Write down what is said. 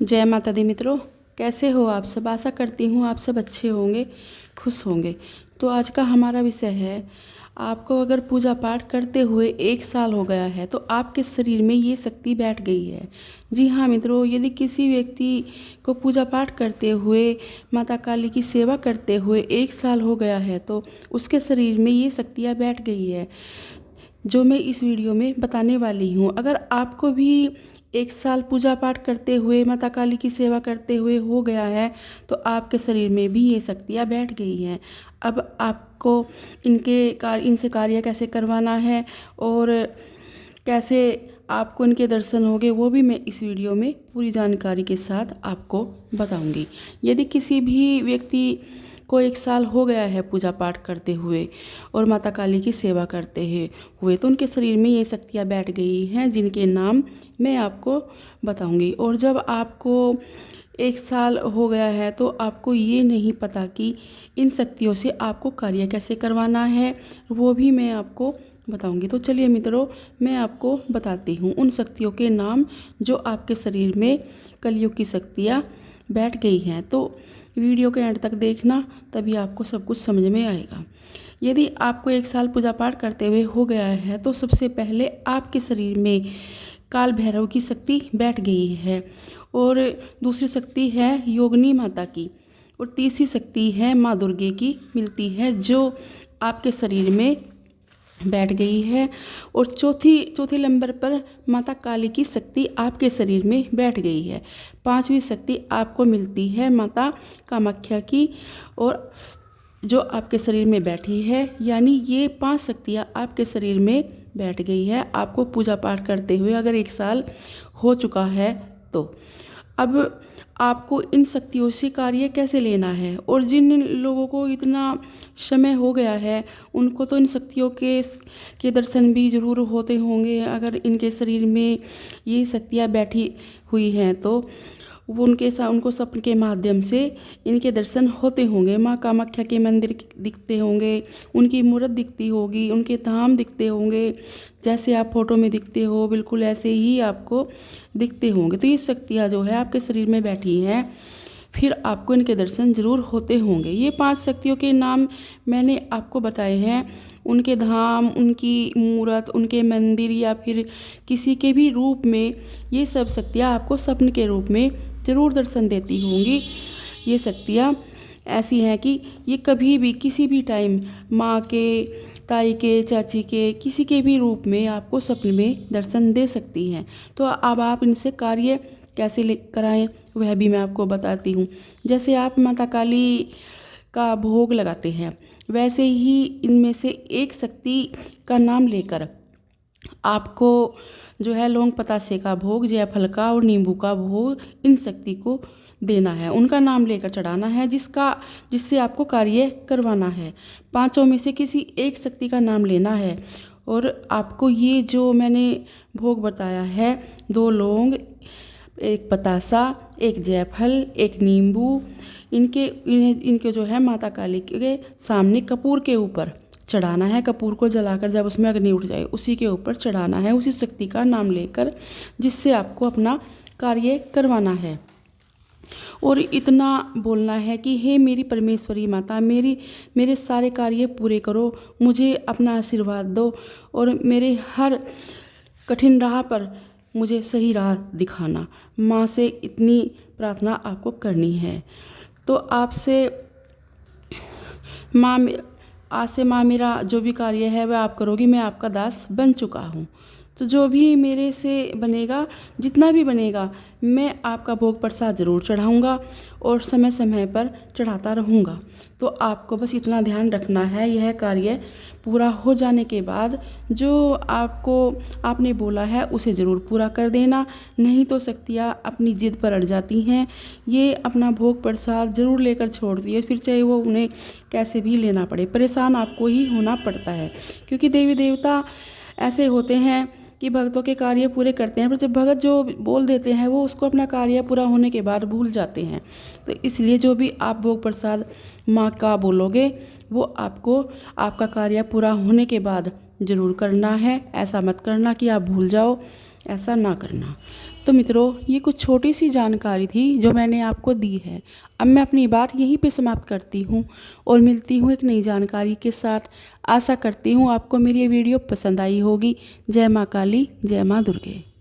जय माता दी मित्रों, कैसे हो आप सब। आशा करती हूँ आप सब अच्छे होंगे, खुश होंगे। तो आज का हमारा विषय है, आपको अगर पूजा पाठ करते हुए 1 साल हो गया है तो आपके शरीर में ये शक्ति बैठ गई है। जी हाँ मित्रों, यदि किसी व्यक्ति को पूजा पाठ करते हुए, माता काली की सेवा करते हुए 1 साल हो गया है तो उसके शरीर में ये शक्तियाँ बैठ गई है, जो मैं इस वीडियो में बताने वाली हूँ। अगर आपको भी 1 साल पूजा पाठ करते हुए, माता काली की सेवा करते हुए हो गया है तो आपके शरीर में भी ये शक्तियाँ बैठ गई हैं। अब आपको इनसे कार्य कैसे करवाना है और कैसे आपको इनके दर्शन होंगे, वो भी मैं इस वीडियो में पूरी जानकारी के साथ आपको बताऊंगी। यदि किसी भी व्यक्ति को 1 साल हो गया है पूजा पाठ करते हुए और माता काली की सेवा करते हुए तो उनके शरीर में ये शक्तियाँ बैठ गई हैं, जिनके नाम मैं आपको बताऊंगी। और जब आपको 1 साल हो गया है तो आपको ये नहीं पता कि इन शक्तियों से आपको कार्य कैसे करवाना है, वो भी मैं आपको बताऊंगी। तो चलिए मित्रों, मैं आपको बताती हूँ उन शक्तियों के नाम जो आपके शरीर में कलयुग की शक्तियाँ बैठ गई हैं। तो वीडियो के एंड तक देखना, तभी आपको सब कुछ समझ में आएगा। यदि आपको 1 साल पूजा पाठ करते हुए हो गया है तो सबसे पहले आपके शरीर में काल भैरव की शक्ति बैठ गई है, और दूसरी शक्ति है योगिनी माता की, और तीसरी शक्ति है माँ दुर्गे की मिलती है, जो आपके शरीर में बैठ गई है। और चौथे नंबर पर माता काली की शक्ति आपके शरीर में बैठ गई है। पांचवी शक्ति आपको मिलती है माता कामाख्या की, और जो आपके शरीर में बैठी है। यानी ये 5 शक्तियाँ आपके शरीर में बैठ गई है आपको पूजा पाठ करते हुए अगर 1 साल हो चुका है तो। अब आपको इन शक्तियों से कार्य कैसे लेना है, और जिन लोगों को इतना समय हो गया है उनको तो इन शक्तियों के दर्शन भी ज़रूर होते होंगे। अगर इनके शरीर में ये शक्तियाँ बैठी हुई हैं तो वो उनको सपने के माध्यम से इनके दर्शन होते होंगे। माँ कामाख्या के मंदिर दिखते होंगे, उनकी मूर्त दिखती होगी, उनके धाम दिखते होंगे। जैसे आप फोटो में दिखते हो बिल्कुल ऐसे ही आपको दिखते होंगे। तो ये शक्तियाँ जो है आपके शरीर में बैठी हैं, फिर आपको इनके दर्शन ज़रूर होते होंगे। ये 5 शक्तियों के नाम मैंने आपको बताए हैं। उनके धाम, उनकी मूर्त, उनके मंदिर या फिर किसी के भी रूप में ये सब शक्तियाँ आपको स्वप्न के रूप में ज़रूर दर्शन देती होंगी। ये शक्तियाँ ऐसी हैं कि ये कभी भी किसी भी टाइम माँ के, ताई के, चाची के, किसी के भी रूप में आपको स्वप्न में दर्शन दे सकती हैं। तो अब आप इनसे कार्य कैसे कराएं वह भी मैं आपको बताती हूँ। जैसे आप माता काली का भोग लगाते हैं, वैसे ही इनमें से एक शक्ति का नाम लेकर आपको जो है लौंग पतासे का भोग, जयफल का और नींबू का भोग इन शक्ति को देना है, उनका नाम लेकर चढ़ाना है, जिससे आपको कार्य करवाना है। 5 में से किसी एक शक्ति का नाम लेना है, और आपको ये जो मैंने भोग बताया है, 2 लौंग, 1 पतासा, 1 जयफल, 1 नींबू, इनके जो है माता काली के सामने कपूर के ऊपर चढ़ाना है। कपूर को जलाकर जब उसमें अग्नि उठ जाए उसी के ऊपर चढ़ाना है, उसी शक्ति का नाम लेकर, जिससे आपको अपना कार्य करवाना है। और इतना बोलना है कि हे मेरी परमेश्वरी माता, मेरे सारे कार्य पूरे करो, मुझे अपना आशीर्वाद दो, और मेरे हर कठिन राह पर मुझे सही राह दिखाना। माँ से इतनी प्रार्थना आपको करनी है। तो आपसे माँ, आज से माँ मेरा जो भी कार्य है वह आप करोगी, मैं आपका दास बन चुका हूँ। तो जो भी मेरे से बनेगा, जितना भी बनेगा, मैं आपका भोग प्रसाद ज़रूर चढ़ाऊँगा और समय समय पर चढ़ाता रहूँगा। तो आपको बस इतना ध्यान रखना है, यह कार्य पूरा हो जाने के बाद जो आपने बोला है उसे ज़रूर पूरा कर देना, नहीं तो शक्तियाँ अपनी जिद पर अड़ जाती हैं। ये अपना भोग प्रसाद ज़रूर लेकर छोड़ती है, फिर चाहे वो उन्हें कैसे भी लेना पड़े, परेशान आपको ही होना पड़ता है। क्योंकि देवी देवता ऐसे होते हैं कि भक्तों के कार्य पूरे करते हैं, पर जब भगत जो बोल देते हैं वो उसको अपना कार्य पूरा होने के बाद भूल जाते हैं। तो इसलिए जो भी आप भोग प्रसाद माँ का बोलोगे वो आपको आपका कार्य पूरा होने के बाद ज़रूर करना है। ऐसा मत करना कि आप भूल जाओ, ऐसा ना करना। तो मित्रों, ये कुछ छोटी सी जानकारी थी जो मैंने आपको दी है। अब मैं अपनी बात यहीं पे समाप्त करती हूँ और मिलती हूँ एक नई जानकारी के साथ। आशा करती हूँ आपको मेरी ये वीडियो पसंद आई होगी। जय माँ काली, जय माँ दुर्गे।